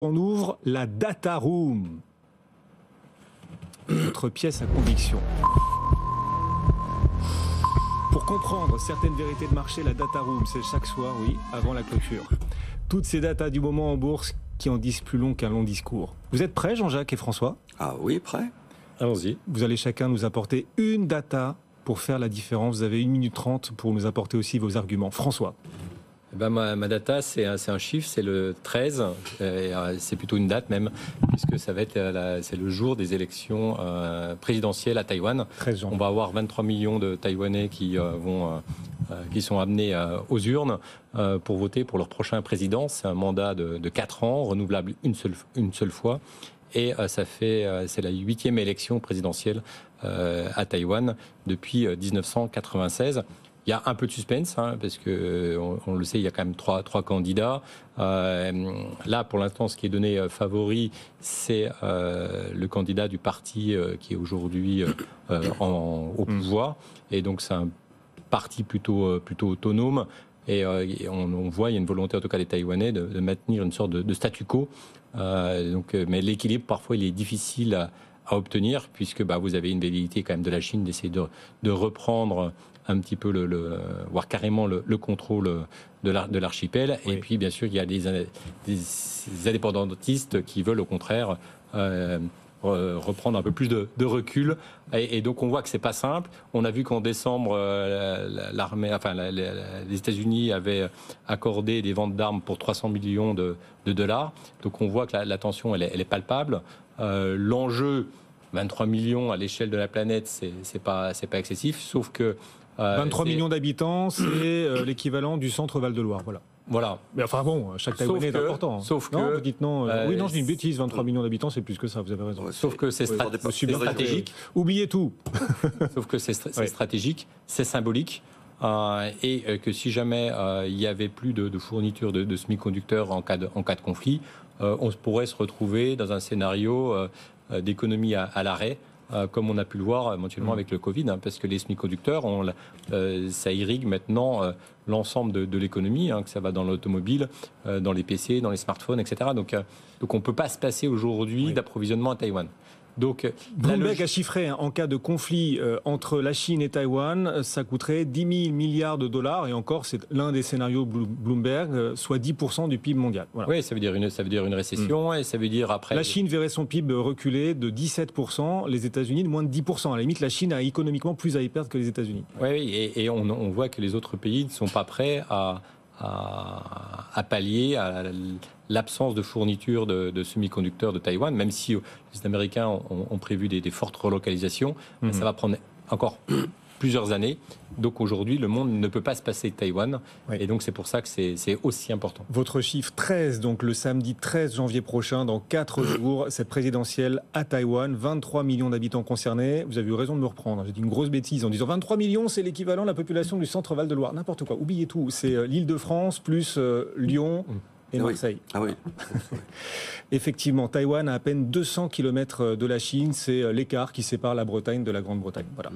On ouvre la Data Room, notre pièce à conviction. Pour comprendre certaines vérités de marché, la Data Room, c'est chaque soir, oui, avant la clôture. Toutes ces datas du moment en bourse qui en disent plus long qu'un long discours. Vous êtes prêts, Jean-Jacques et François? Ah oui, prêt. Allons-y. Vous allez chacun nous apporter une data pour faire la différence. Vous avez 1 minute 30 pour nous apporter aussi vos arguments. François? Eh ben, ma data, c'est un chiffre, c'est le 13, c'est plutôt une date même, puisque ça va être c'est le jour des élections présidentielles à Taïwan. 13 ans. On va avoir 23 millions de Taïwanais qui sont amenés aux urnes pour voter pour leur prochain président. C'est un mandat de 4 ans, renouvelable une seule fois. Et c'est la 8e élection présidentielle à Taïwan depuis 1996. Il y a un peu de suspense, parce que on le sait, il y a quand même trois candidats. Là, pour l'instant, ce qui est donné favori, c'est le candidat du parti qui est aujourd'hui au pouvoir. Et donc, c'est un parti plutôt autonome. Et on voit, il y a une volonté, en tout cas des Taïwanais, de maintenir une sorte de statu quo. Mais l'équilibre, parfois, il est difficile à obtenir, puisque vous avez une velléité quand même de la Chine d'essayer de reprendre un petit peu voire carrément le contrôle de l'archipel. Oui. Et puis, bien sûr, il y a des indépendantistes qui veulent, au contraire, reprendre un peu plus de recul. Et donc, on voit que c'est pas simple. On a vu qu'en décembre, les États-Unis avaient accordé des ventes d'armes pour 300 millions de dollars. Donc, on voit que la tension, elle est palpable. L'enjeu, 23 millions à l'échelle de la planète, c'est pas excessif, sauf que 23 millions d'habitants, c'est l'équivalent du centre Val-de-Loire, voilà. Mais enfin bon, chaque Taïwanais est important. Sauf non, que... vous dites non. Oui, non, je dis une bêtise, 23 millions d'habitants, c'est plus que ça, vous avez raison. Sauf que c'est stratégique. Oubliez tout. Sauf que c'est stratégique, c'est symbolique. Et que si jamais il y avait plus de fourniture de semi-conducteurs en cas de conflit, on pourrait se retrouver dans un scénario d'économie à l'arrêt, comme on a pu le voir éventuellement avec le Covid, parce que les semi-conducteurs, ça irrigue maintenant l'ensemble de l'économie, que ça va dans l'automobile, dans les PC, dans les smartphones, etc. Donc on ne peut pas se passer aujourd'hui d'approvisionnement à Taïwan. Donc, Bloomberg a chiffré, en cas de conflit entre la Chine et Taïwan, ça coûterait 10 000 milliards de dollars, et encore, c'est l'un des scénarios Bloomberg, soit 10% du PIB mondial. Voilà. Oui, ça veut dire une récession, et ça veut dire après... La Chine verrait son PIB reculer de 17%, les États-Unis de moins de 10%. À la limite, la Chine a économiquement plus à y perdre que les États-Unis. Oui, et on voit que les autres pays ne sont pas prêts à pallier à l'absence de fourniture de semi-conducteurs de Taïwan, même si les Américains ont prévu des fortes relocalisations. Ça va prendre encore plusieurs années. Donc aujourd'hui, le monde ne peut pas se passer de Taïwan. Oui. Et donc c'est pour ça que c'est aussi important. Votre chiffre 13, donc le samedi 13 janvier prochain, dans 4 jours, cette présidentielle à Taïwan, 23 millions d'habitants concernés. Vous avez eu raison de me reprendre. J'ai dit une grosse bêtise en disant 23 millions, c'est l'équivalent de la population du centre Val-de-Loire. N'importe quoi, oubliez tout. C'est l'Île-de-France plus Lyon et Marseille. Ah oui. Effectivement, Taïwan a à peine 200 km de la Chine. C'est l'écart qui sépare la Bretagne de la Grande-Bretagne. Voilà.